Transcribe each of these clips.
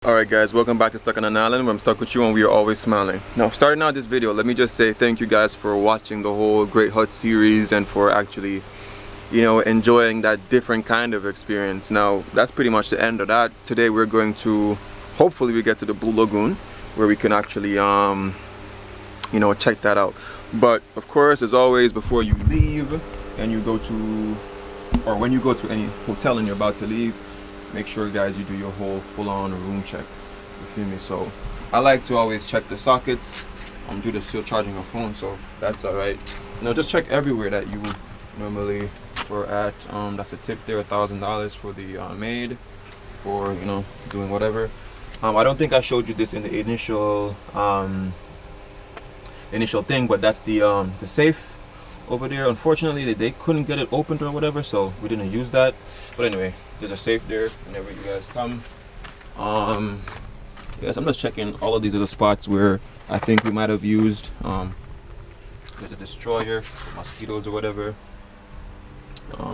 Alright guys, welcome back to Stuck on an Island, where I'm stuck with you and we are always smiling. Now, starting out this video, let me just say thank you guys for watching the whole Great Hut series and for actually, enjoying that different kind of experience. Now, that's pretty much the end of that. Today we're going to, hopefully we get to the Blue Lagoon, where we can actually, check that out. But, of course, as always, before you leave and you go to, or when you go to any hotel and you're about to leave, make sure guys you do your whole full-on room check. You feel me? So I like to always check the sockets. Judah's still charging her phone, so that's alright. Just check everywhere that you normally were at. That's a tip there, $1,000 for the maid for doing whatever. I don't think I showed you this in the initial thing, but that's the safe over there. Unfortunately they couldn't get it opened or whatever, so we didn't use that. But anyway, there's a safe there whenever you guys come. Yes, I'm just checking all of these other spots where I think we might have used. There's a destroyer for mosquitoes or whatever.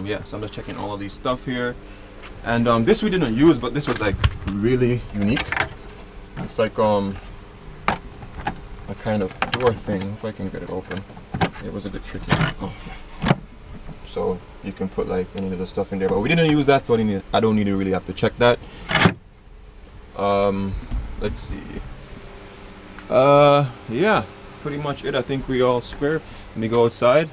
Yeah, so I'm just checking all of these stuff here. And this we didn't use, but this was like really unique. It's like a kind of door thing. If I can get it open. It was a bit tricky. Oh. So you can put like any of the stuff in there, but we didn't use that, so I don't need to really have to check that. Let's see. Yeah, pretty much it. I think we all square. Let me go outside.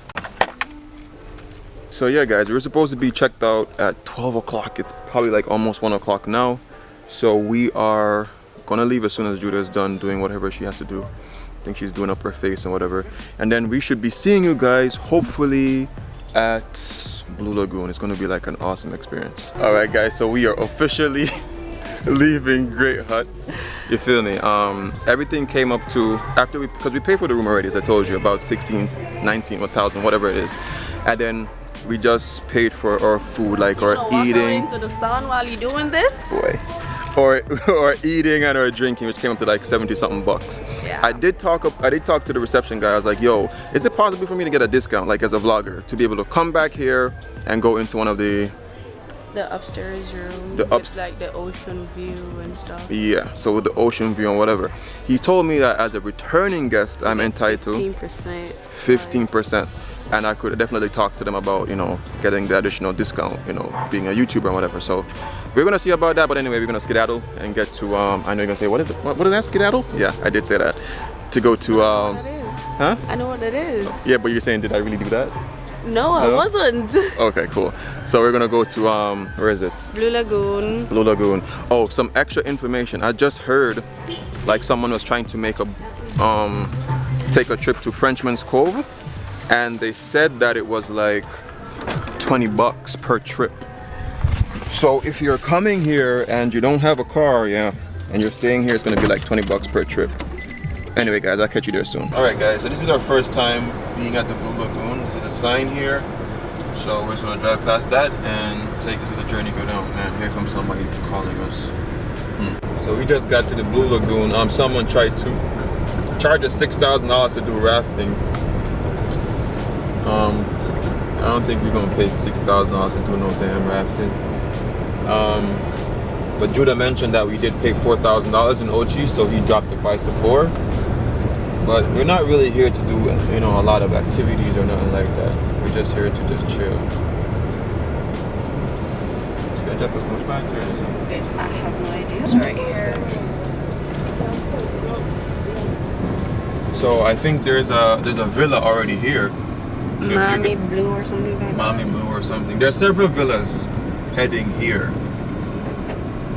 So yeah guys, we were supposed to be checked out at 12 o'clock. It's probably like almost 1 o'clock now. So we are gonna leave as soon as Judah is done doing whatever she has to do. I think she's doing up her face and whatever. And then we should be seeing you guys hopefully at Blue Lagoon. It's gonna be like an awesome experience. Alright guys, so we are officially leaving Great Hut. You feel me? Everything came up to, because we paid for the room already, as I told you, about 16, 19, 1,000, whatever it is. And then we just paid for our food, like our eating. Into the sun while you're doing this? Boy. Or eating and or drinking, which came up to like 70 something bucks. Yeah. I did talk to the reception guy. I was like, yo, is it possible for me to get a discount, like as a vlogger, to be able to come back here and go into one of the upstairs room with like the ocean view and stuff? Yeah, so with the ocean view and whatever. He told me that as a returning guest, I'm entitled 15%. And I could definitely talk to them about, getting the additional discount, being a YouTuber and whatever. So we're gonna see about that. But anyway, we're gonna skedaddle and get to, I know you're gonna say, what is it? What is that, skedaddle? Yeah, I did say that. To go to, huh? I know what it is. Yeah, but you're saying, did I really do that? No, I wasn't. Okay, cool. So we're gonna go to, where is it? Blue Lagoon. Blue Lagoon. Oh, some extra information. I just heard, like someone was trying to make take a trip to Frenchman's Cove. And they said that it was like 20 bucks per trip. So if you're coming here and you don't have a car, and you're staying here, it's gonna be like 20 bucks per trip. Anyway guys, I'll catch you there soon. Alright guys, so this is our first time being at the Blue Lagoon. This is a sign here. So we're just gonna drive past that and take us to the journey, go down. Man, here comes somebody calling us. So we just got to the Blue Lagoon. Someone tried to charge us $6,000 to do rafting. I don't think we're gonna pay $6,000 to do no damn rafting. But Judah mentioned that we did pay $4,000 in OG, so he dropped the price to $4,000. But we're not really here to do, a lot of activities or nothing like that. We're just here to just chill. Should I drop a push back there or something? I have no idea. It's right here. So I think there's a villa already here. Mommy Blue or something like that. Mommy Blue or something. There are several villas heading here.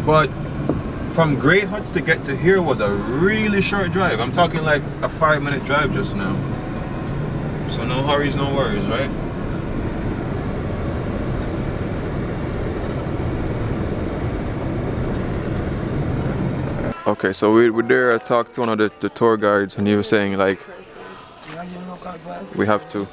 But from Great Huts to get to here was a really short drive. I'm talking like a 5-minute drive just now. So no hurries, no worries, right? Okay, so we're there. I talked to one of the tour guides and he was saying like, we have to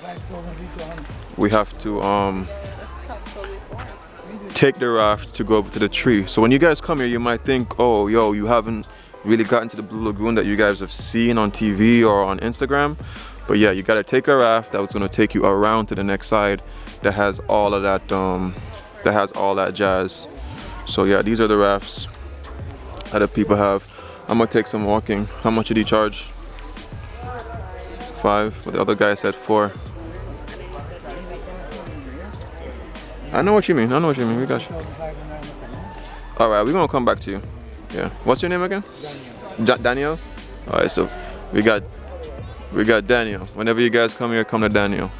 take the raft to go over to the tree. So when you guys come here, you might think, oh, yo, you haven't really gotten to the Blue Lagoon that you guys have seen on TV or on Instagram. But yeah, you gotta take a raft that was gonna take you around to the next side that has all of that, jazz. So yeah, these are the rafts. other people have. I'm gonna take some walking. How much did he charge? 5, but the other guy said 4. I know what you mean. I know what you mean. We got you. All right, we're gonna come back to you. Yeah. What's your name again? Daniel. All right. So we got Daniel. Whenever you guys come here, come to Daniel.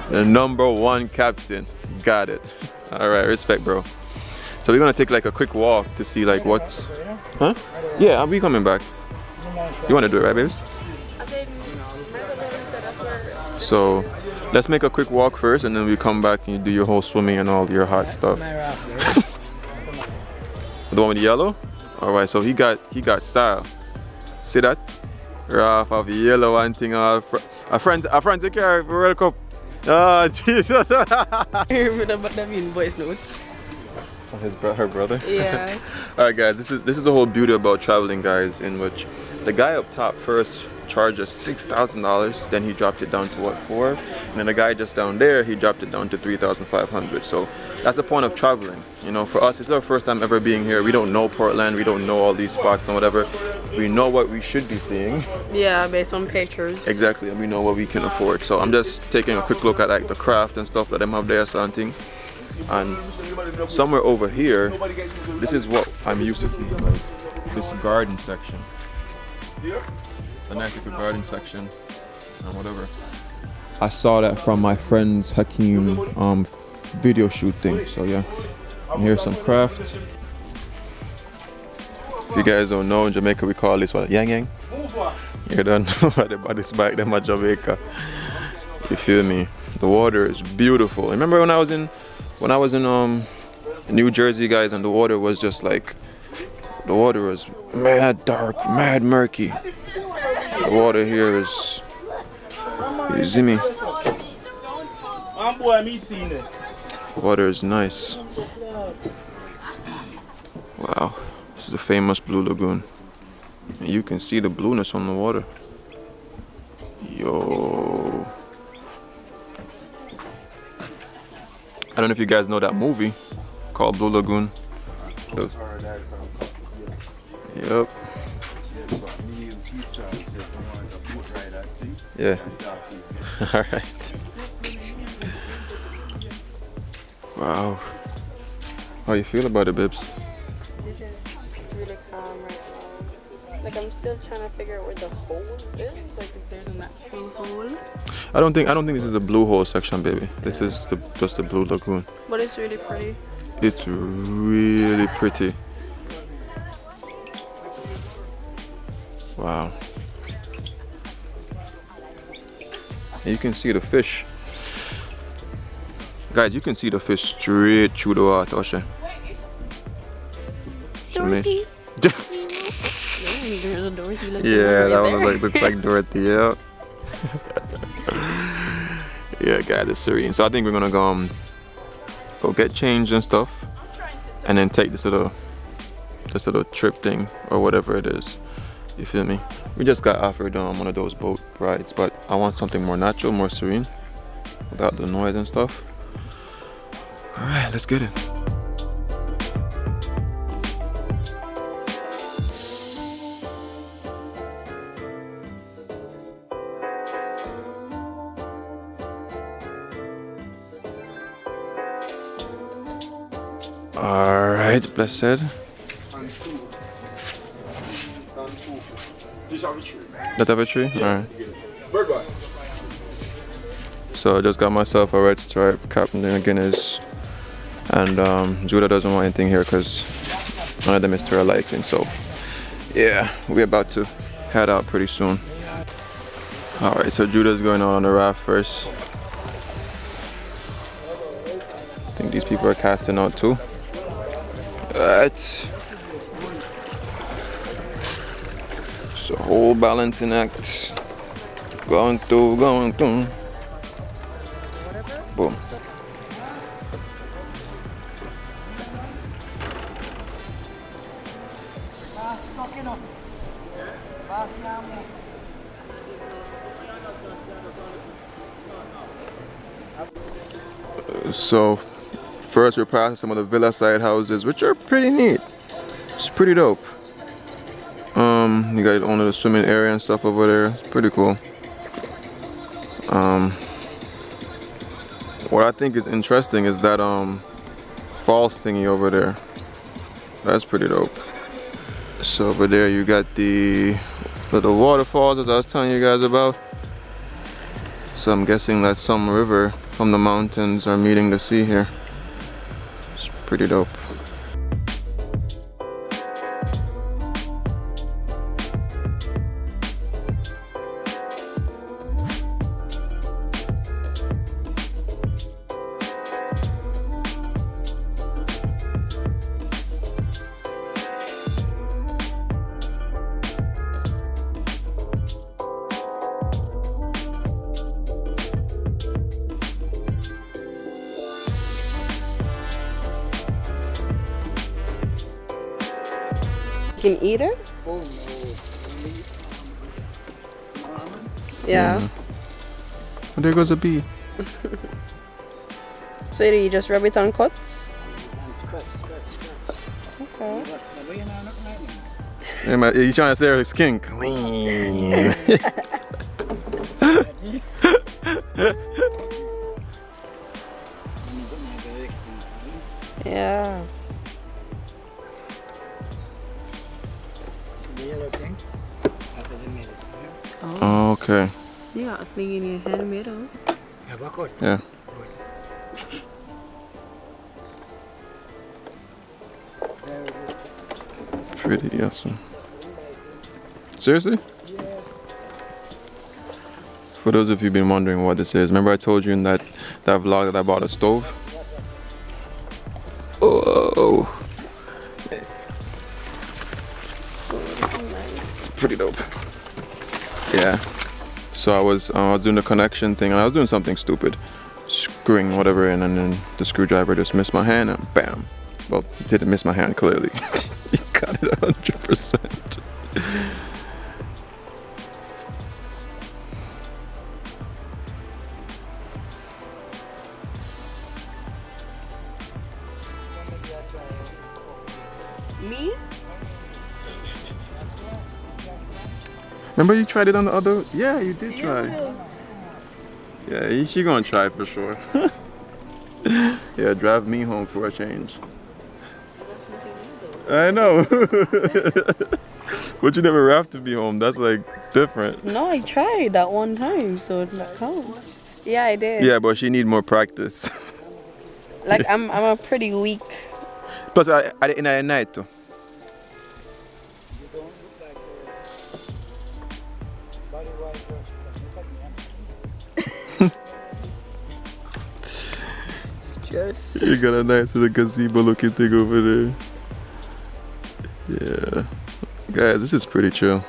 The #1 captain. Got it. All right. Respect, bro. So we're gonna take like a quick walk to see like what's. Huh? Yeah. I'll be coming back. You wanna do it, right, babes? So let's make a quick walk first, and then we come back and you do your whole swimming and all your hot stuff. The one with the yellow? Alright, so he got style. See that? Raft of yellow and thing. Our friends take care of World Cup. Oh Jesus. That mean voice note. Her brother? Yeah. Alright guys, this is the whole beauty about traveling, guys, in which the guy up top first charged us $6,000, then he dropped it down to what, 4? And then the guy just down there, he dropped it down to 3,500. So that's the point of traveling. You know, for us, it's our first time ever being here. We don't know Portland, we don't know all these spots and whatever. We know what we should be seeing. Yeah, based on pictures. Exactly, and we know what we can afford. So I'm just taking a quick look at like the craft and stuff that them have there, something. And somewhere over here, this is what I'm used to seeing, like this garden section. A nice little garden section and whatever. I saw that from my friend's Hakeem video shoot thing. So yeah, and here's some craft. If you guys don't know, in Jamaica we call this what, yang yang. You don't know about this bike, them at Jamaica. You feel me? The water is beautiful. Remember when I was in New Jersey, guys, and the water was just like, the water was mad dark, mad murky. The water here is, you see me? The water is nice. Wow, this is the famous Blue Lagoon. And you can see the blueness on the water. Yo. I don't know if you guys know that movie called Blue Lagoon. Yep. Yeah. Alright. Wow. How you feel about it, Bibs? This is really calm right now. Like I'm still trying to figure out where the hole is. Like if there's an actual hole. I don't think this is a blue hole section, baby. This is just the Blue Lagoon. But it's really pretty. It's really pretty. Wow. And you can see the fish. Guys, you can see the fish straight through the water, Osha. Dorothy. Yeah, that one looks like Dorothy, yeah. Yeah, guys, it's serene. So I think we're gonna go get changed and stuff, and then take this little trip thing or whatever it is. You feel me? We just got offered one of those boat rides, but I want something more natural, more serene, without the noise and stuff. All right, let's get it. All right, blessed. That have a tree? Alright. So I just got myself a red stripe, Capt and Guinness. And Judah doesn't want anything here because none of them is to her liking. So yeah, we're about to head out pretty soon. Alright, so Judah's going on the raft first. I think these people are casting out too. Alright. The whole balancing act. Going through. Boom. So first we're passing some of the villa side houses, which are pretty neat. It's pretty dope. You got only the swimming area and stuff over there. It's pretty cool. What I think is interesting is that falls thingy over there. That's pretty dope. So over there you got the little waterfalls as I was telling you guys about. So I'm guessing that some river from the mountains are meeting the sea here. It's pretty dope. Can eat it? Oh no. Yeah. Oh, there goes a bee. So you just rub it on cuts? And scratch. Okay. Yeah, man, he's trying to say her skin clean. Yeah. The yellow thing after the medicine. Oh, okay. You got a thing in your hand, middle. Yeah, back out. Yeah. Pretty awesome. Seriously? Yes. For those of you who've been wondering what this is, remember I told you in that vlog that I bought a stove? Oh, it's pretty dope. Yeah. So I was doing the connection thing and I was doing something stupid, screwing whatever in, and then the screwdriver just missed my hand and bam. Well, it didn't miss my hand clearly. He got it 100%. Me? Remember you tried it on the other? Yeah, you did try. Yes. Yeah, she gonna try for sure. Yeah, drive me home for a change. I know. But you never rafted me home. That's like different. No, I tried that one time, so that counts. Yeah, I did. Yeah, but she need more practice. Like I'm a pretty weak. Plus, I in at night too. Stress. You got a nice little gazebo looking thing over there. Yeah. Guys, this is pretty chill.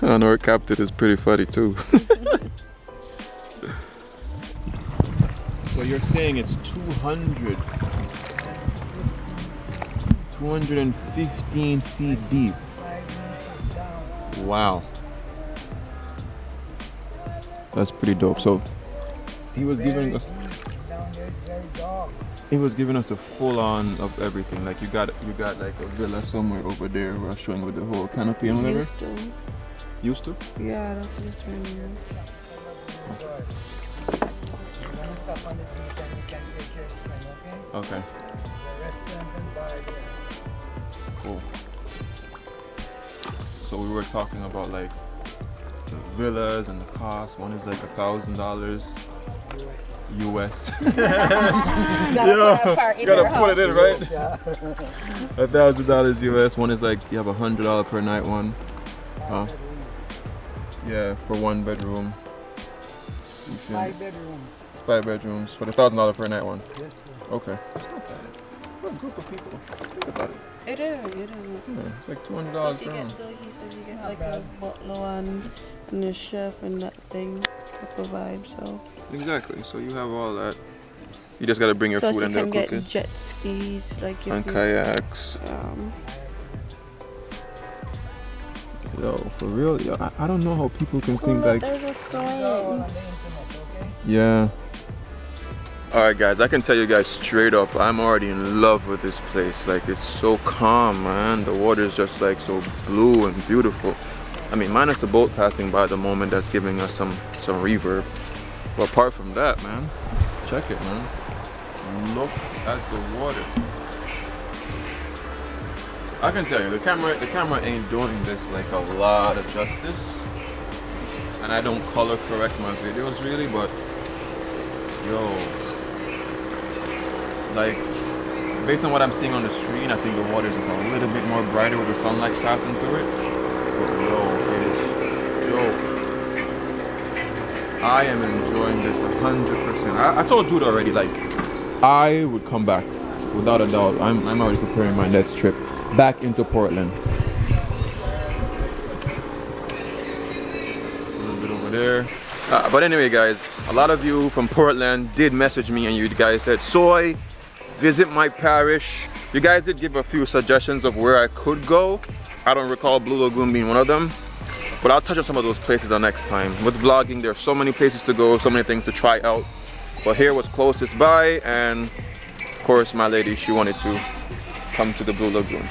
I know our Capt is pretty funny too. So you're saying it's 215 feet deep. Wow. That's pretty dope. So he was giving us a full on of everything. Like you got like a villa somewhere over there where I was showing with the whole canopy and whatever. Used to? Yeah, that's just right here. Stop on the beach and you can take your swim, okay? Okay. The restaurant and bar there. Cool. So we were talking about like the villas and the cost. One is like $1,000 US. You gotta put it in, right? Yeah. $1,000 US. One is like you have $100 per night one. Huh? Yeah, for 1 bedroom. 5 bedrooms. 5 bedrooms for the $1,000 per night one. Yes, sir. Okay. It's not bad. For a group of people. Think about it. It is. Yeah, it's like $200 Plus per you room. get he says you get like a butler and the chef and that thing type of vibe. So Exactly. So you have all that. You just gotta bring your plus food you and they'll can cook get it. jet skis like if And you, kayaks. Yo, for real, yo, I don't know how people can think like, there's a It's all swing. on the internet, okay? yeah. Alright guys, I can tell you guys straight up, I'm already in love with this place. Like, it's so calm, man. The water is just like so blue and beautiful. I mean, minus the boat passing by at the moment that's giving us some reverb. But apart from that, man, check it, man. Look at the water. I can tell you, the camera ain't doing this like a lot of justice. And I don't color correct my videos really, but yo, like, based on what I'm seeing on the screen, I think the water is just a little bit more brighter with the sunlight passing through it. But yo, it is dope. I am enjoying this 100%. I told Jude already, like, I would come back without a doubt. I'm already preparing my next trip back into Portland. It's a little bit over there. But anyway, guys, a lot of you from Portland did message me and you guys said, Soai, visit my parish. You guys did give a few suggestions of where I could go. I don't recall Blue Lagoon being one of them. But I'll touch on some of those places the next time. With vlogging, there are so many places to go, so many things to try out. But here was closest by, and of course my lady, she wanted to come to the Blue Lagoon.